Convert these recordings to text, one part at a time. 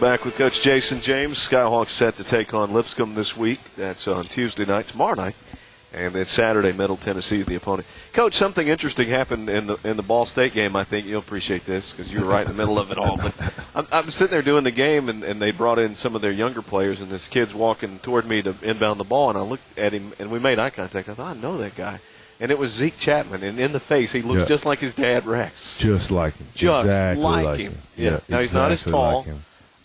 Back with Coach Jason James. Skyhawks set to take on Lipscomb this week. That's on Tuesday night, tomorrow night. And then Saturday, Middle Tennessee, the opponent. Coach, something interesting happened in the Ball State game. I think you'll appreciate this because you were right in the middle of it all. But I'm sitting there doing the game, and they brought in some of their younger players, and this kid's walking toward me to inbound the ball, and I looked at him, and we made eye contact. I thought, I know that guy. And it was Zeke Chapman, and in the face, he looks just like his dad, Rex. Just like him. Just exactly like him. Yeah. Now, he's not as tall.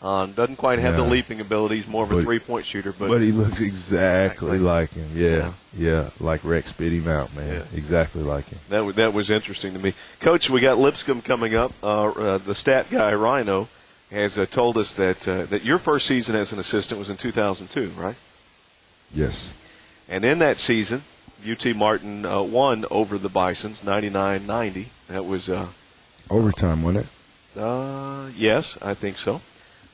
Doesn't quite have the leaping ability. He's more of a three-point shooter. But he looks exactly like him. Yeah. Like Rex spit him out, man. Yeah. Exactly like him. That was interesting to me. Coach, we got Lipscomb coming up. The stat guy, Rhino, has told us that your first season as an assistant was in 2002, right? Yes. And in that season, UT Martin won over the Bisons, 99-90. That was overtime, wasn't it? Yes, I think so.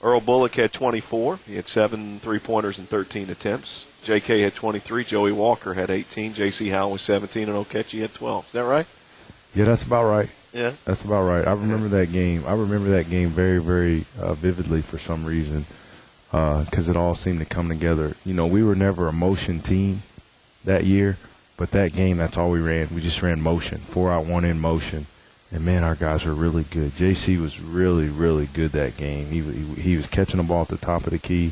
Earl Bullock had 24. He had 7 3-pointers and 13 attempts. J.K. had 23. Joey Walker had 18. J.C. Howell was 17. And Okechi had 12. Is that right? Yeah, that's about right. Yeah? That's about right. I remember that game. I remember that game very, very vividly for some reason because it all seemed to come together. You know, we were never a motion team that year, but that game, that's all we ran. We just ran motion, 4-out, 1-in motion. And, man, our guys were really good. JC was really, really good that game. He was catching the ball at the top of the key,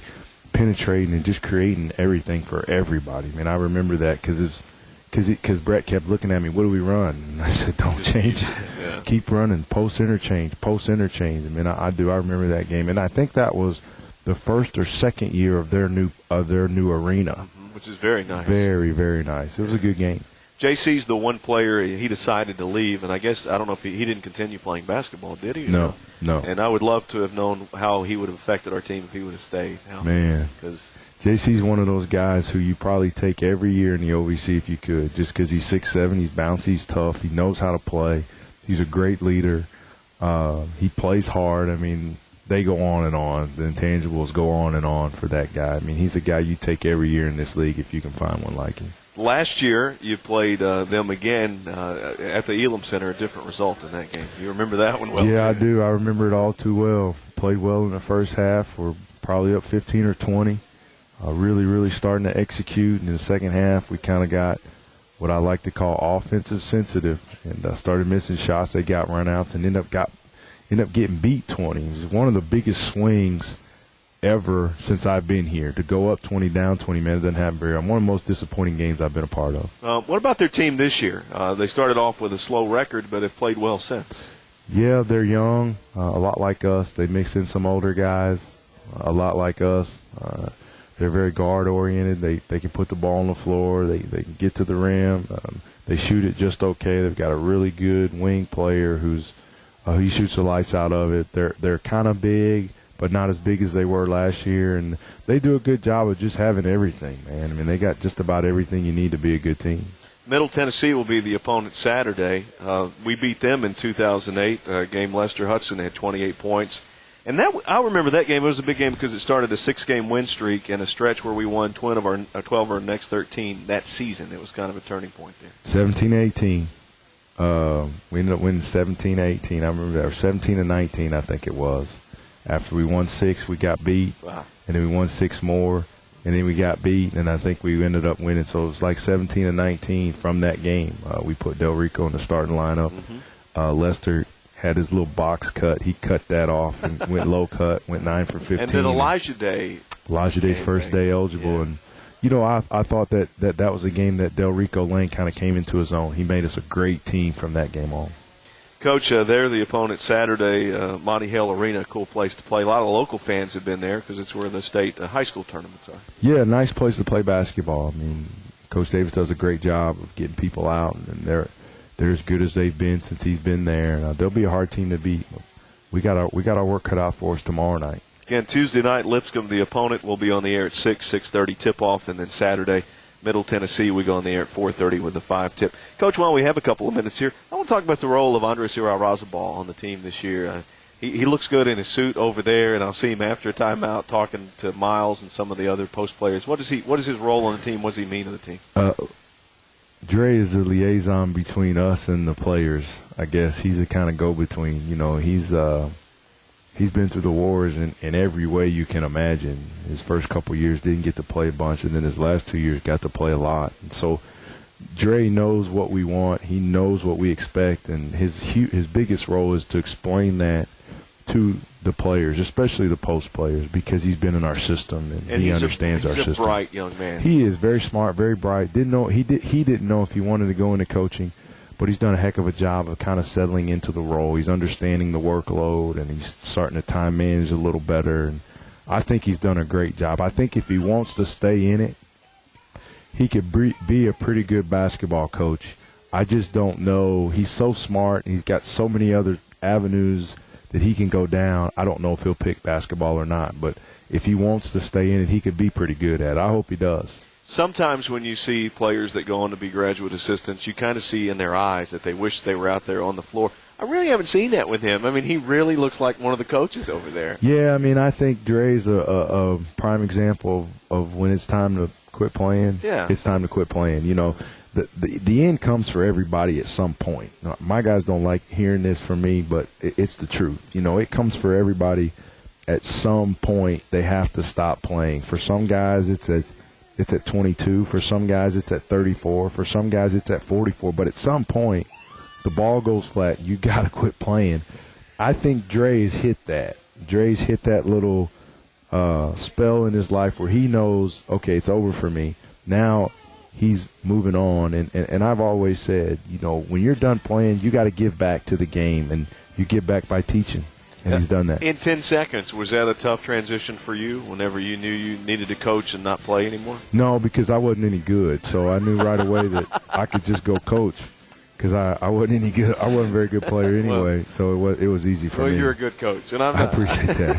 penetrating and just creating everything for everybody. Man, I remember that because Brett kept looking at me, what do we run? And I said, don't change it. Yeah. Keep running, post interchange. I mean, I remember that game. And I think that was the first or second year of their new arena. Which is very nice. Very, very nice. It was a good game. JC's the one player he decided to leave, and I don't know if he didn't continue playing basketball, did he? No. And I would love to have known how he would have affected our team if he would have stayed. Man, because JC's one of those guys who you probably take every year in the OVC if you could, just because he's 6'7", he's bouncy, he's tough, he knows how to play, he's a great leader, he plays hard. I mean, they go on and on. The intangibles go on and on for that guy. I mean, he's a guy you take every year in this league if you can find one like him. Last year, you played them again at the Elam Center, a different result in that game. You remember that one well? Yeah, too. I do. I remember it all too well. Played well in the first half. We're probably up 15 or 20. Really, really starting to execute. In the second half, we kind of got what I like to call offensive sensitive and started missing shots. They got runouts and ended up getting beat 20. It was one of the biggest swings ever since I've been here. To go up 20, down 20, man, it doesn't happen very often. One of the most disappointing games I've been a part of. What about their team this year? They started off with a slow record, but have played well since. Yeah, they're young, a lot like us. They mix in some older guys, a lot like us. They're very guard-oriented. They can put the ball on the floor. They can get to the rim. They shoot it just okay. They've got a really good wing player he shoots the lights out of it. They're kind of big, but not as big as they were last year. And they do a good job of just having everything, man. I mean, they got just about everything you need to be a good team. Middle Tennessee will be the opponent Saturday. We beat them in 2008. Game Lester Hudson had 28 points. And I remember that game. It was a big game because it started a 6-game win streak and a stretch where we won 12 of our next 13 that season. It was kind of a turning point there. 17-18. We ended up winning 17-18. I remember that. Or 17-19, I think it was. After we won 6, we got beat. Wow. And then we won 6 more. And then we got beat, and I think we ended up winning. So it was like 17-19 from that game. We put Del Rico in the starting lineup. Mm-hmm. Lester had his little box cut. He cut that off and went low cut, went 9 for 15. And then Elijah Day's first day eligible. Yeah. And, you know, I thought that was a game that Del Rico Lane kind of came into his own. He made us a great team from that game on. Coach, they're the opponent Saturday, Monty Hale Arena, cool place to play. A lot of local fans have been there because it's where the state high school tournaments are. Yeah, nice place to play basketball. I mean, Coach Davis does a great job of getting people out, and they're as good as they've been since he's been there. And they'll be a hard team to beat. We got our work cut out for us tomorrow night. Again, Tuesday night, Lipscomb, the opponent, will be on the air at 6:30 tip-off, and then Saturday, Middle Tennessee, we go on the air at 4:30 with the 5 tip. Coach, while we have a couple of minutes here, I want to talk about the role of Andres Irarazabal on the team this year. He looks good in his suit over there, and I'll see him after a timeout talking to Miles and some of the other post players. What is his role on the team? What does he mean to the team? Dre is the liaison between us and the players. I guess he's the kind of go-between. You know, he's he's been through the wars in every way you can imagine. His first couple years didn't get to play a bunch, and then his last 2 years got to play a lot. And so Dre knows what we want. He knows what we expect, and his biggest role is to explain that to the players, especially the post players, because he's been in our system and he understands our system. He's a bright young man. He is very smart, very bright. He didn't know if he wanted to go into coaching, but he's done a heck of a job of kind of settling into the role. He's understanding the workload, and he's starting to time manage a little better. And I think he's done a great job. I think if he wants to stay in it, he could be a pretty good basketball coach. I just don't know. He's so smart, and he's got so many other avenues that he can go down. I don't know if he'll pick basketball or not, but if he wants to stay in it, he could be pretty good at it. I hope he does. Sometimes when you see players that go on to be graduate assistants, you kind of see in their eyes that they wish they were out there on the floor. I really haven't seen that with him. I mean, he really looks like one of the coaches over there. Yeah, I mean, I think Dre's a prime example of when it's time to quit playing. Yeah. It's time to quit playing. You know, the end comes for everybody at some point. Now, my guys don't like hearing this from me, but it's the truth. You know, it comes for everybody at some point. They have to stop playing. For some guys, it's at 22. For some guys, it's at 34. For some guys, it's at 44. But at some point, the ball goes flat. You got to quit playing. I think Dre's hit that. Dre's hit that little spell in his life where he knows, okay, it's over for me. Now he's moving on. And I've always said, you know, when you're done playing, you got to give back to the game. And you give back by teaching. And he's done that. In 10 seconds, was that a tough transition for you whenever you knew you needed to coach and not play anymore? No, because I wasn't any good. So I knew right away that I could just go coach because I wasn't any good. I wasn't a very good player anyway, well, so it was easy for me. Well, you're a good coach, and I appreciate that.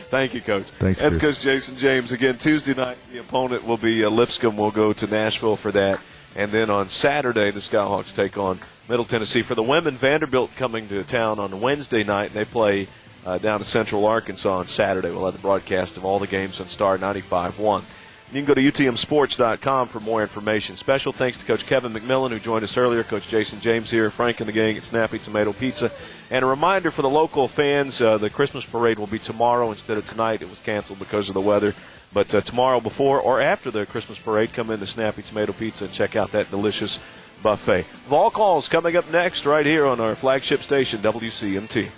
Thank you, Coach. Thanks, That's Chris. Coach Jason James. Again, Tuesday night, the opponent will be Lipscomb. We'll go to Nashville for that. And then on Saturday, the Skyhawks take on Middle Tennessee. For the women, Vanderbilt coming to town on Wednesday night, and they play down to Central Arkansas on Saturday. We'll have the broadcast of all the games on Star 95.1. You can go to utmsports.com for more information. Special thanks to Coach Kevin McMillan, who joined us earlier, Coach Jason James here, Frank and the gang at Snappy Tomato Pizza. And a reminder for the local fans, the Christmas parade will be tomorrow instead of tonight. It was canceled because of the weather. But tomorrow before or after the Christmas parade, come in to Snappy Tomato Pizza and check out that delicious buffet. Vol calls coming up next right here on our flagship station, WCMT.